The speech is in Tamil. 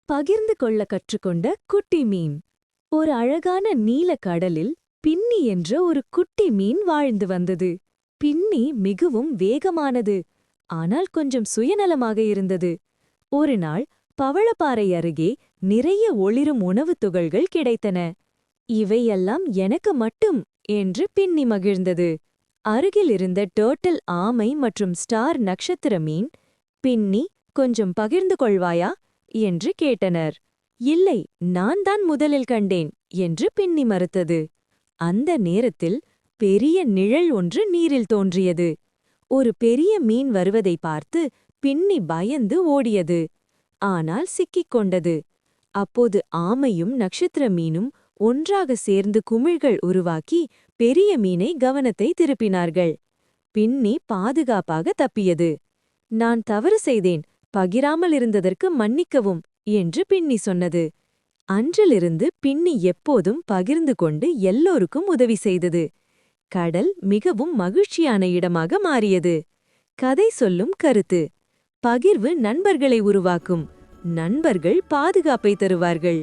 பகிர்ந்து கொள்ள கற்றுக்கொண்ட குட்டி மீன். ஒரு அழகான நீல கடலில் பின்னி என்ற ஒரு குட்டி மீன் வாழ்ந்து வந்தது. பின்னி மிகவும் வேகமானது, ஆனால் கொஞ்சம் சுயநலமாக இருந்தது. ஒரு நாள் பவளப்பாறை அருகே நிறைய ஒளிரும் உணவுத் துகள்கள் கிடைத்தன. இவையெல்லாம் எனக்கு மட்டும் என்று பின்னி மகிழ்ந்தது. அருகில் இருந்த டர்ட்டில் ஆமை மற்றும் ஸ்டார் நட்சத்திர மீன், பின்னி கொஞ்சம் பகிர்ந்து கொள்வாயா என்று கேட்டனர். இல்லை, நான் தான் முதலில் கண்டேன் என்று பின்னி மறுத்தது. அந்த நேரத்தில் பெரிய நிழல் ஒன்று நீரில் தோன்றியது. ஒரு பெரிய மீன் வருவதை பார்த்து பின்னி பயந்து ஓடியது. ஆனால் சிக்கிக் கொண்டது. அப்போது ஆமையும் நட்சத்திர மீனும் ஒன்றாக சேர்ந்து குமிழ்கள் உருவாக்கி பெரிய மீனை கவனத்தை திருப்பினார்கள். பின்னி பாதுகாப்பாக தப்பியது. நான் தவறு செய்தேன், பகிராமல் இருந்ததற்கு மன்னிக்கவும் என்று பின்னி சொன்னது. அன்றிலிருந்து பின்னி எப்போதும் பகிர்ந்து கொண்டு எல்லோருக்கும் உதவி செய்தது. கடல் மிகவும் மகிழ்ச்சியான இடமாக மாறியது. கதை சொல்லும் கருத்து: பகிர்வு நண்பர்களை உருவாக்கும். நண்பர்கள் பாதுகாப்பை தருவார்கள்.